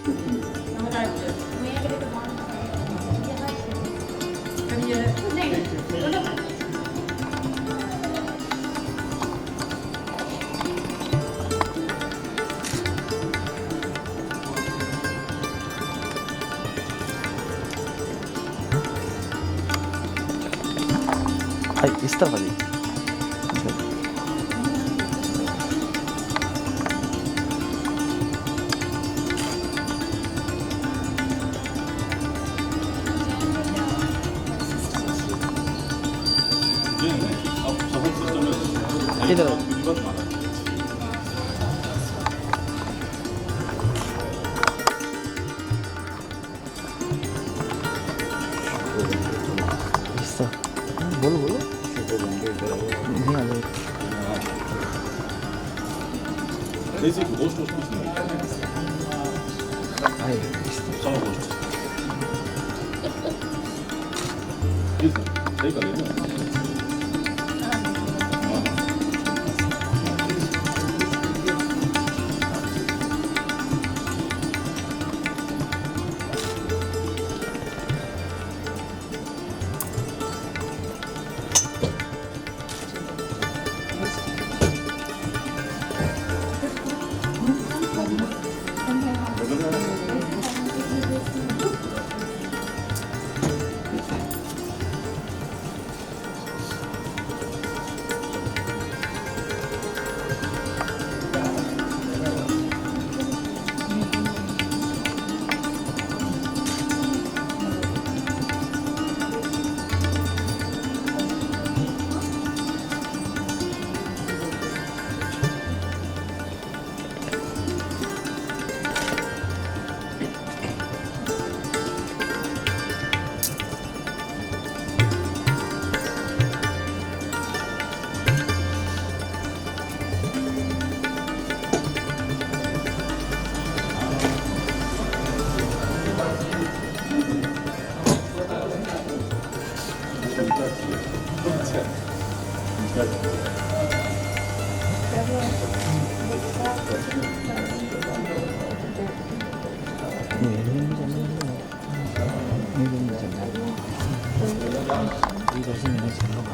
はい、イスタバでいい。bisa. Boleh boleh. Ini ada. Basic roast कुछ नहीं है। Hayır. सब roast। सही कर लेना। 이거 있으면 되는 거.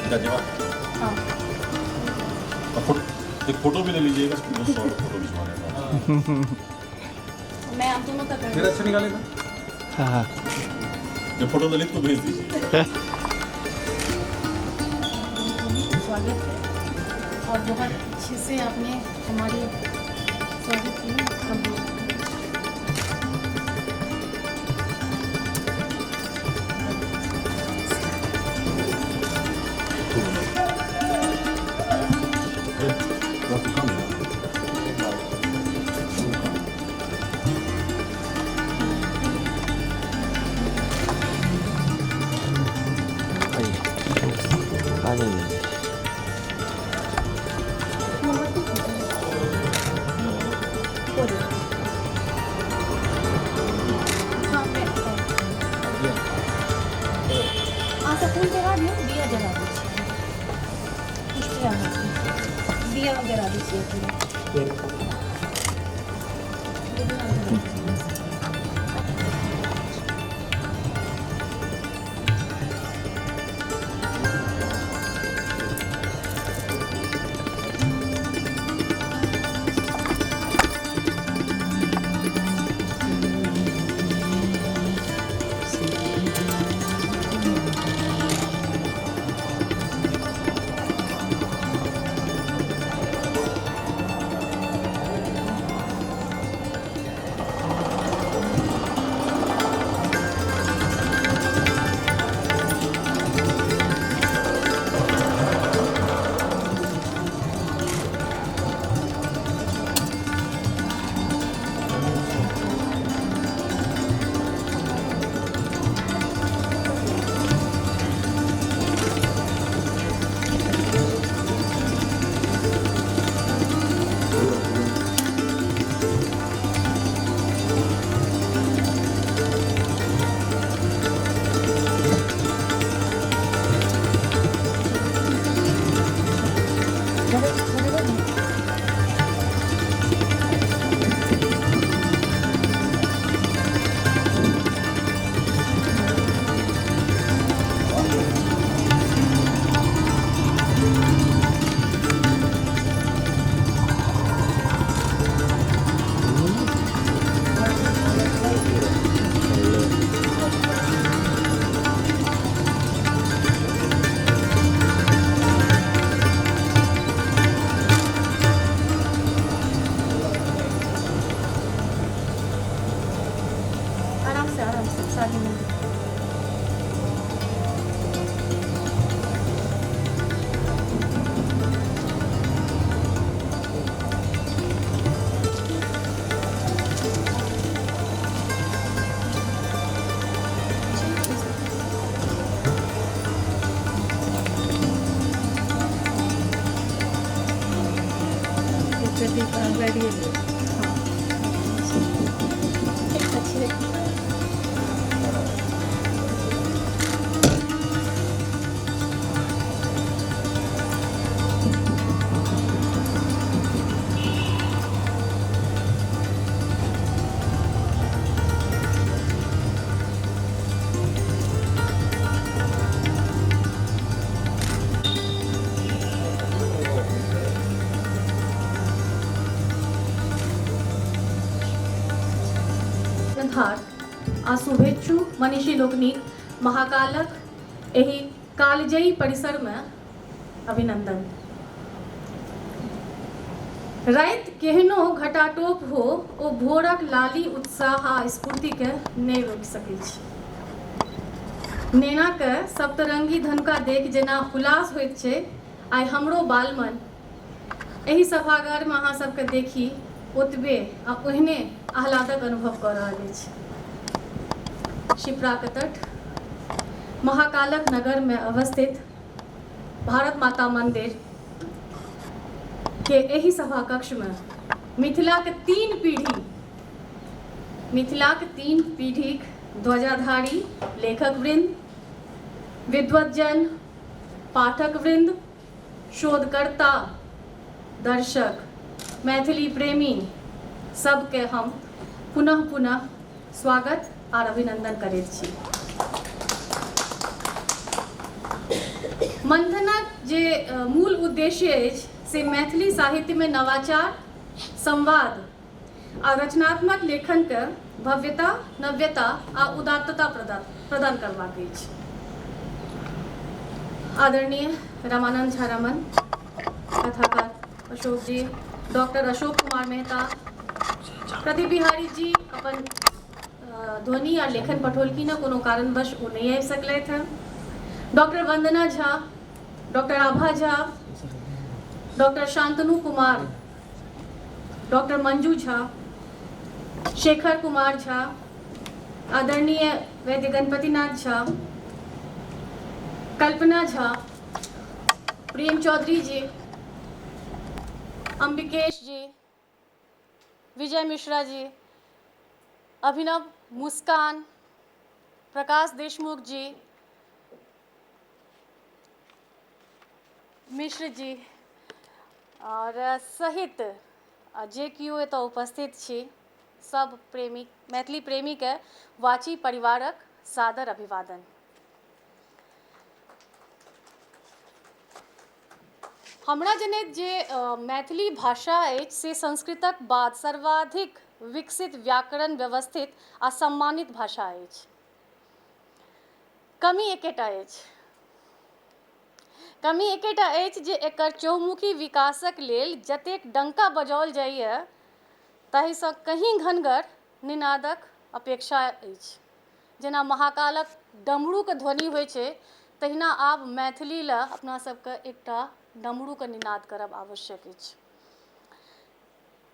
धन्यवाद। हाँ। एक फोटो भी ले लीजिएगा, फोटो खिंचवाने का। मैं आप दोनों का कर फिर अच्छा निकालेगा। हाँ हाँ। ये फोटो ललित को भेज दीजिए। स्वागत है और बहुत अच्छे से आपने हमारी स्वागत किया। 아니. दिया वगैरह दीजिए। हम सब सारी मिलकर रेडी है। हाँ अच्छी है। आ शुभेच्छु मनीषी लोकनिक महाकालक एहि कालजयी परिसर में अभिनंदन। रात केहनो घटाटोप हो ओ भोरक लाली उत्साह आ स्फूर्ति के नहीं रोकि सकै छी। नेना के सप्तरंगी धनुका देख जेना हुलास होइत छै, आइ हमरो बालमन एहि सभागार में अहाँ सबके देखी ओतबे आ ओहने आह्लादक अनुभव कर रहल अछि। शिप्रा के तट महाकालक नगर में अवस्थित भारत माता मंदिर के एही सभा कक्ष में मिथिला के तीन पीढ़ीक ध्वजाधारी लेखक वृंद, विद्वज्जन, पाठक वृंद, शोधकर्ता, दर्शक, मैथिली प्रेमी सबके हम पुनः पुनः स्वागत और अभिनंदन करैत छी। मंथनक जे मूल उद्देश्य अछि से मैथिली साहित्य में नवाचार, संवाद आ रचनात्मक लेखन के भव्यता, नव्यता आ उदात्तता प्रदान करबाक अछि। आदरणीय रामानंद झा रमन, कथाकार अशोक जी, डॉक्टर अशोक कुमार मेहता, प्रदीप बिहारी जी अपन ध्वनि आ लेखन पठौलकी न, कोनो कारणवश ओ नहीं आबि सकलथि हैं। डॉक्टर वंदना झा, डॉक्टर आभा झा, डॉक्टर शांतनु कुमार, डॉक्टर मंजू झा, शेखर कुमार झा, आदरणीय वैद्य गणपतिनाथ झा, कल्पना झा, प्रेम चौधरी जी, अंबिकेश जी, विजय मिश्रा जी, अभिनव मुस्कान, प्रकाश देशमुख जी, मिश्र जी और सहित जे किओ एतऽ उपस्थित छी सब प्रेमी, मैथिली प्रेमी के वाची परिवारक सादर अभिवादन। हमरा जनैत जे मैथिली भाषा अछि से संस्कृतक बाद सर्वाधिक विकसित, व्याकरण व्यवस्थित आ सम्मानित भाषा अछि। कमी एकेटा अछि जे एकर चहुमुखी विकासक लेल जतेक डंका बजाओल जाइए ताहिसँ कहीं घनगर निनादक अपेक्षा अछि। जेना महाकालक डमरूके ध्वनि होइ छै, तहिना आब मैथिली लए अपना सबके एकटा डमरूके निनाद करब आवश्यक अछि।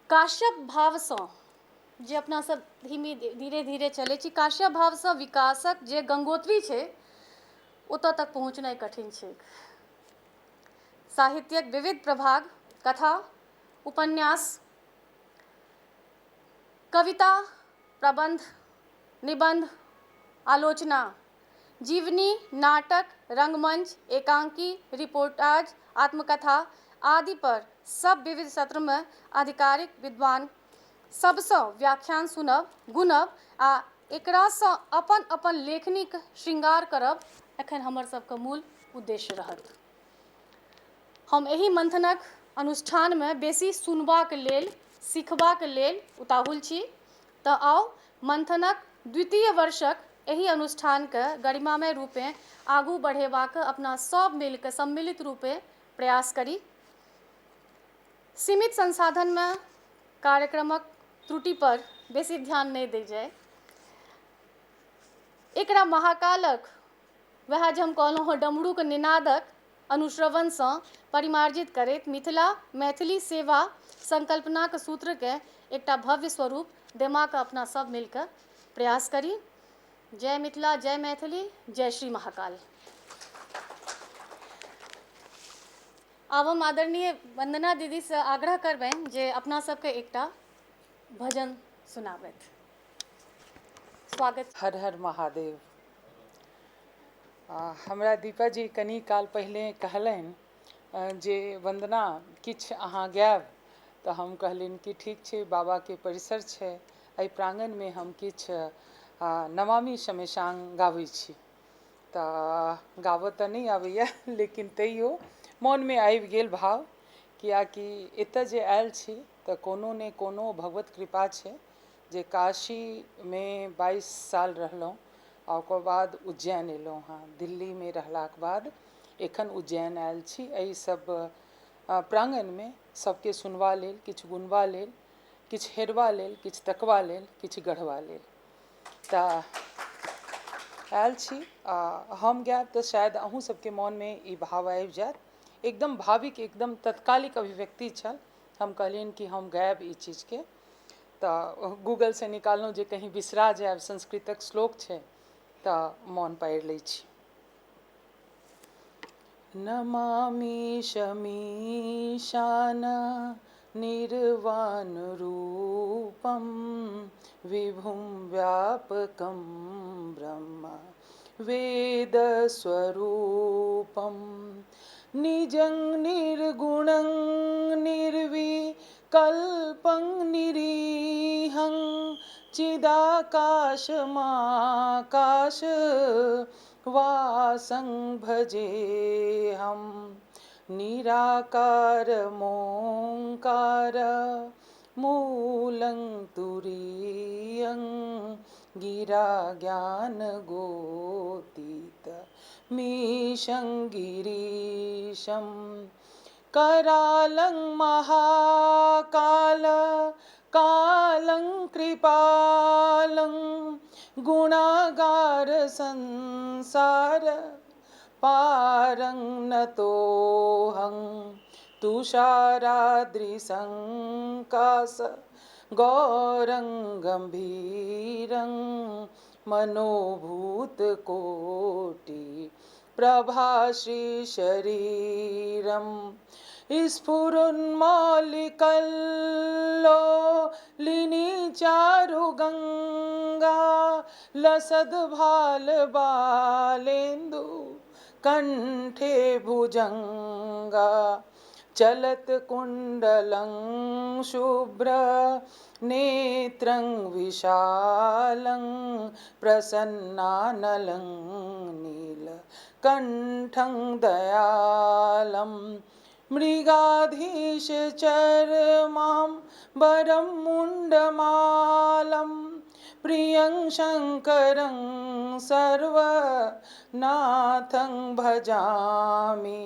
काश्यप भावसँ जे अपना सब धीरे धीरे चलै छी, काश्यप भावसँ विकासक जे गंगोत्री छै ओतऽ तक पहुँचनाइ कठिन छै। साहित्यक विविध प्रभाग, कथा, उपन्यास, कविता, प्रबंध, निबंध, आलोचना, जीवनी, नाटक, रंगमंच, एकांकी, रिपोर्टाज, आत्मकथा आदि पर सब विविध सत्र में आधिकारिक विद्वान सबसँ व्याख्यान सुनब, गुनब आ एकरासँ अपन अपन लेखनीक श्रृंगार करब एखन हमर सबके मूल उद्देश्य रहत। हम एहि मंथनक अनुष्ठान में बेसी सुनबाक लेल, सिखबाक लेल उताहुल छी। तऽ आउ मंथनक द्वितीय वर्षक एहि अनुष्ठान के गरिमामय रूपे आगू बढ़ेबाक अपना सब मिलकर सम्मिलित रूपे प्रयास करी। सीमित संसाधन में कार्यक्रमक त्रुटि पर बेसी ध्यान नहीं दै जाए। एकरा महाकालक वह जे हम कहलहुँ हँ डमरूक निनादक अनुश्रवणसँ परिमार्जित करैत मैथिली सेवा संकल्पनाक सूत्रके एकटा भव्य स्वरूप देबाक अपना सब मिलकर प्रयास करी। जय मिथिला, जय मैथिली, जय श्री महाकाल। आब हम आदरणीय वंदना दीदी से आग्रह करबनि जे अपना सबके एकटा भजन सुनाबथि। स्वागत। हर हर महादेव। हमरा दीपा जी कनी काल पहिले कहलनि जे वंदना किछु अहाँ गायब, तऽ हम कहलिनि कि ठीक छै, बाबाके परिसर छै, एहि प्राङ्गणमे हम किछु नमामि शमशान गाबै छी। तऽ गाबऽ तऽ नहि आबैए, लेकिन तैयो मोनमे आबि गेल भाव, कियाकि एतऽ जे आयल छी तऽ कोनो ने कोनो भगवत कृपा छै जे काशीमे 22 साल रहलहुँ आ ओकर बाद उज्जैन एलहुँ हँ। दिल्लीमे रहलाक बाद एखन उज्जैन आयल छी, एहि सब प्राङ्गणमे सबके सुनबा लेल, किछु गुनबा लेल, किछु हेरबा लेल, किछु तकबा लेल, किछु गढ़बा लेल तऽ आयल छी। हम गायब तऽ शायद अहूँ सबके मोनमे ई भाव आबि जायत। एकदम भाविक, एकदम तत्कालिक अभिव्यक्ति छल। हम कहलियनि कि हम गायब ई चीजके, तऽ गूगलसँ निकाललहुँ जे कहीं बिसरा जायब, संस्कृतक श्लोक छै तऽ मोन पाड़ि लै छी। नमामि शमीशान निर्वाण रूपम विभुं व्यापकं ब्रह्म वेद स्वरूपम निजं निर्गुणं निर्विकल्पं निरीहं चिदाकाशमाकाश वासं भजेऽहं निराकारमोङ्कार मूलं तुरीयं गिरा ज्ञानगोतीत मीशं गिरीशं करालं महाकाल कालं कृपालं गुणागार संसार पारं नतोऽहं तुषाराद्रिसङ्कास गौरं गम्भीरं मनोभूतकोटि प्रभाश्रीशरीरं स्फुरन्मौलिकल्लोलिनी चारुगङ्गा लसद्भालबालेन्दु कण्ठे भुजङ्गा चलत्कुण्डलं शुभ्र नेत्रं विशालं प्रसन्नानलं नीलकण्ठं दयालं मृगाधीशचर्मां वरं मुण्डमालं प्रियं शङ्करं सर्वनाथं भजामि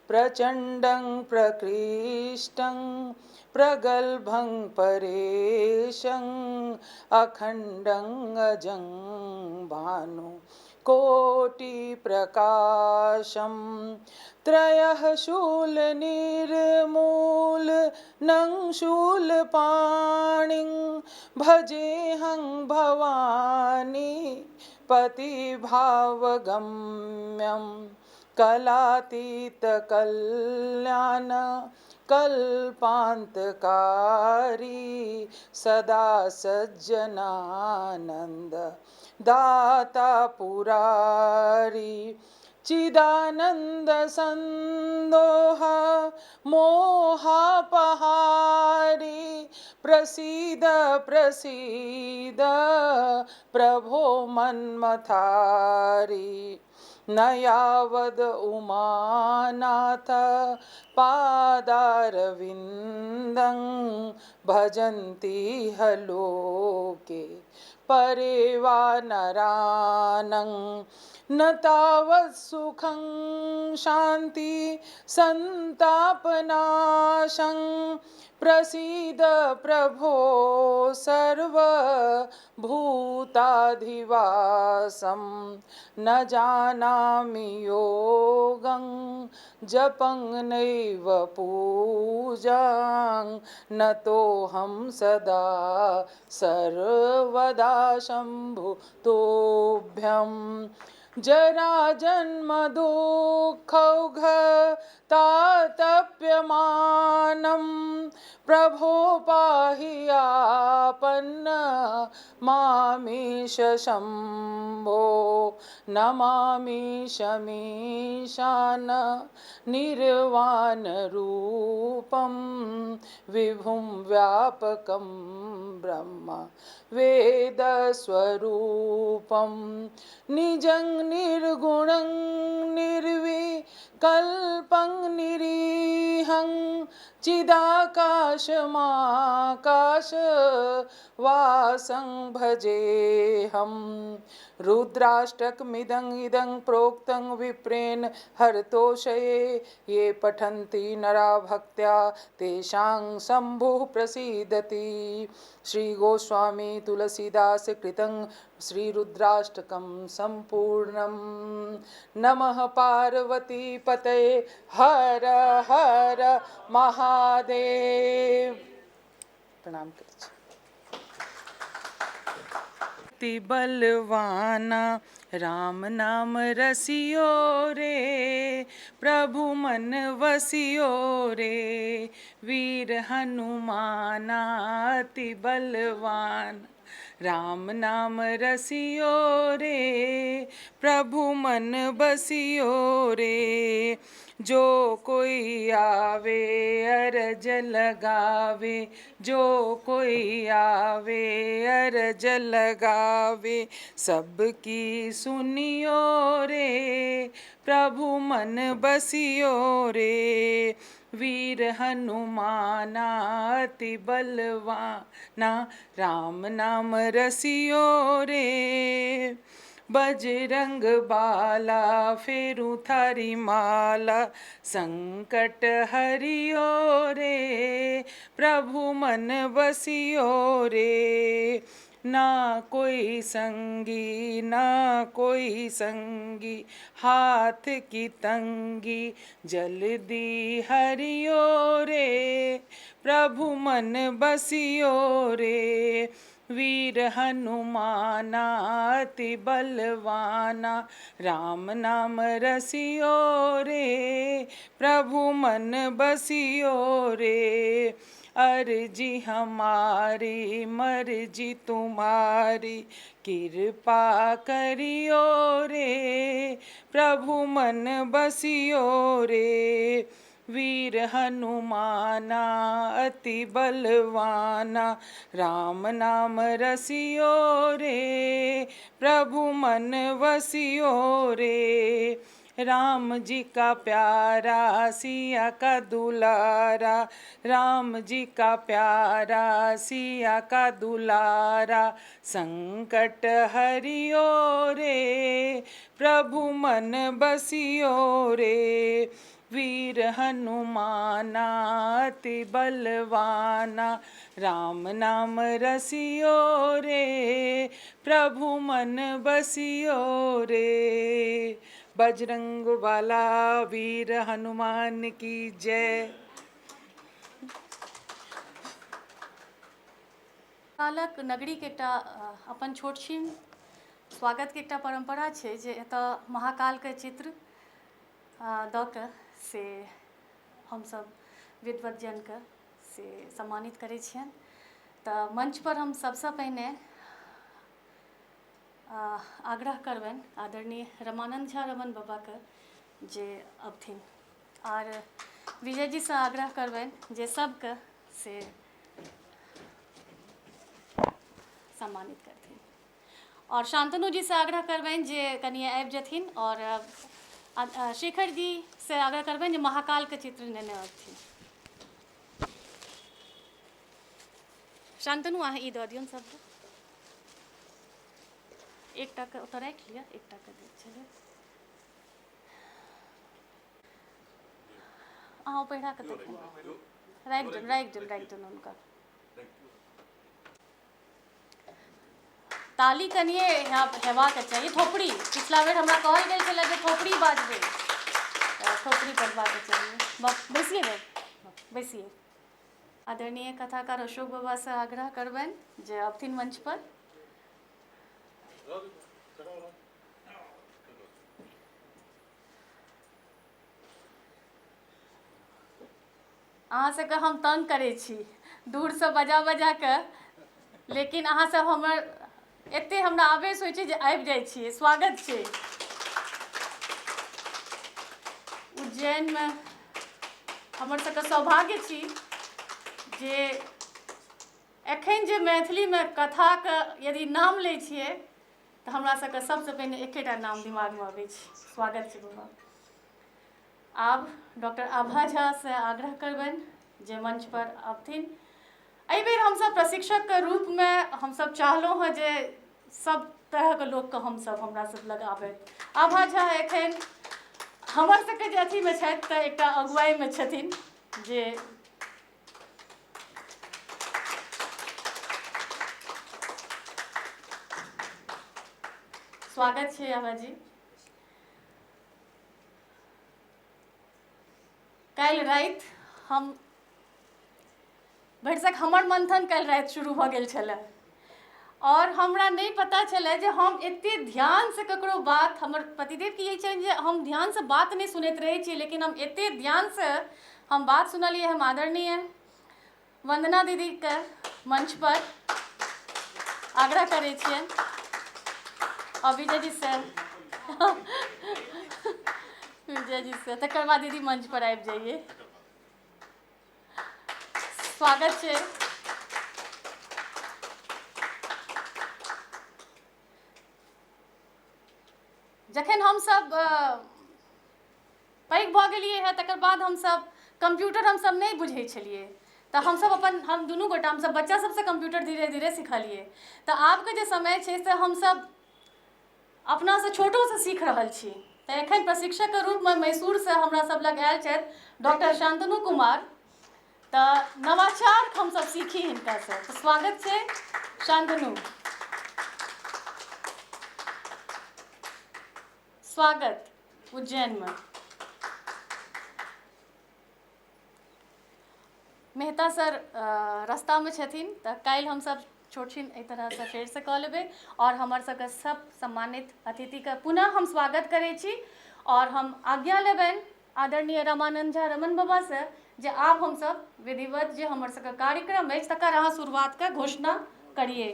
प्रचण्डं प्रकृष्टं प्रगल्भं परेशं अखण्डं अजं भानु कोटिप्रकाशं त्रयः शूलनिर्मूलनं शूलपाणिं भजेऽहं भवानी पतिभावगम्यं कलातीतकल्याण कल्पान्तकारी सदा सज्जनानन्द दाता पुरारी चिदानन्द सन्दोह मोहापहारी प्रसीद प्रसीद प्रभो मन्मथारी न यावद उमानाथ पादारविन्दं भजन्ति ह लोके परे वा नरानं न तावत् सुखं शान्ति सन्तापनाशं प्रसीद प्रभो सर्वभूताधिवासं न जानामि योगं जपं नैव पूजां नतोऽहं सदा सर्वदा शम्भुतोभ्यं जराजन्म दुःखौघ तातप्यमानं प्रभो पाहि आपन्न मामीश शम्भो नमामि शमीशान निर्वाणरूपं विभुं व्यापकं ब्रह्म वेदस्वरूपं निजं निर्गुणं निर्विकल्पं निरीहं चिदाकाशमाकाशवासं भजेऽहं रुद्राष्टकमिदं इदं प्रोक्तं विप्रेण हरतोषये ये पठन्ति नरा भक्त्या तेषां शम्भुः प्रसीदति। श्री गोस्वामी तुलसीदास कृतं श्री रुद्राष्टकं संपूर्णं। नमः पार्वती पतये हर हर महादेव। प्रणाम करें। अति बलवाना राम नाम रसियो रे प्रभु मन वसियो रे वीर हनुमाना अति बलवान राम नाम रसियो रे प्रभु मन बसियो रे जो कोई आवे अरज लगावे जो कोई आवे अरज लगावे सबकी सुनियो रे प्रभु मन बसियो रे वीर हनुमाना अति बलवाना राम नाम रसियो रे बजरंग बाला फेरू थारी माला संकट हरियो रे प्रभु मन बसियो रे ना कोई संगी ना कोई संगी हाथ की तंगी जल्दी हरियो रे प्रभु मन बसियो रे वीर हनुमाना अति बलवाना राम नाम रसियो रे प्रभु मन बसियो रे अर्जी हमारी मर्जी तुम्हारी कृपा करियो रे प्रभु मन बसियो रे वीर हनुमाना अति बलवाना राम नाम रसियो रे प्रभु मन वसियो रे राम जी का प्यारा सिया का दुलारा राम जी का प्यारा सिया का दुलारा संकट हरियो रे प्रभु मन बसियो रे वीर हनुमाना अति बलवाना राम नाम रसियो रे प्रभु मन बसियो रे बजरंग वाला वीर हनुमान की जय। कालक नगरी के एकटा अपन छोट छिन स्वागत के एकटा परंपरा छै जे एतऽ महाकाल के चित्र दऽ कऽ से हमसब विद्वत जनके से सम्मानित करै छियनि। तऽ मंच पर हम सबसँ पहिने आग्रह करबनि आदरणीय रमानंद झा रमन बाबाके जे अबथिन और विजय जी से आग्रह करबनि जे सबके से सम्मानित करथिन और शांतनु जी से आग्रह करबनि जे कनिए आबि जेथिन और शेखर जी से आग्रह करबनि जे महाकाल के चित्र नेने अबथिन। शांतनु अहाँ ई दऽ दियौन सबके एकटा के ओतऽ राखि लिअ एकटा के दै छलै अहाँ पहिरा के देखियौ राखि दियौन हुनका। ताली कनिए हेबाक चाहिए। थोपड़ी पिछला बेर हमरा कहल गेल छलै जे थोपड़ी बाजबै, थोपड़ी बजबाक चाहिए। बैसिए ने, बैसिए। आदरणीय कथाकार अशोक बाबा से आग्रह करबनि जे अबथिन मंच पर। अहाँ सबके हम तंग करै छी दूर से बजा बजा के, लेकिन अहाँ सब हमर एते हमरा आवेश होइ छै जे आबि जाइ छियै। स्वागत छै। उज्जैनमे हमर सबके सौभाग्य छी जे एखन जे मैथिलीमे कथाके यदि नाम लै छियै तऽ हमरा सबके सबसँ पहिने एकेटा नाम दिमागमे अबै छै। स्वागत छै बाबा। आब डॉक्टर आभा झा से आग्रह करबनि जे मंच पर अबथिन। एहि बेर हमसब प्रशिक्षकके रूपमे हमसब चाहलहुँ हँ जे सब तरहके लोकके हमसब हमरा सब लग आबथि। आभा झा एखन हमर सबके जे अथीमे छथि तऽ एकटा अगुवाईमे छथिन जे स्वागत छै आभा जी। काल्हि राति हम भरिसक हमर मंथन काल्हि राति शुरू भऽ गेल छलै और हमरा नहीं पता छलै जे हम एते ध्यान से ककरो बात, हमर पतिदेव की छनि जे हम ध्यान से बात नहीं सुनैत रहै छी, लेकिन हम एते ध्यान से हम बात सुनलिए। हम आदरणीय वंदना दीदी के मंच पर आग्रह करै छियनि। और विजय जी से विजय जी से तकर बाद दीदी मंच पर आबि जाइए। स्वागत छै। जखन हमसब पैघ भऽ गेलिए हैं तकर बाद हमसब कंप्यूटर हमसब नहीं बुझै छलिए, तऽ हमसब हम दुनू गोटा हमसब बच्चा सबसे कंप्यूटर धीरे धीरे सिखलिए। तऽ आब के जे समय छै से हमसब अपना से छोटो से सीख रहल छी। तऽ एखन प्रशिक्षक के रूप में मैसूर से हमरा सब लग आयल छथि डॉक्टर शांतनु कुमार। तऽ नवाचार हमसब सीखी हिनका से। तऽ स्वागत छै शांतनु। स्वागत उज्जैन में। मेहता सर रास्ता में छथिन, तऽ काल्हि हमसब छोट छिन एहि तरह से फेर से कऽ लेबै। और हमर सबके सब सम्मानित अतिथि के पुनः हम स्वागत करै छी। और हम आज्ञा लेबनि आदरणीय रामानंद झा रमन बाबा से जे आब हमसब विधिवत जे हमर सबके कार्यक्रम अछि तकर अहाँ शुरुआत के घोषणा करिए।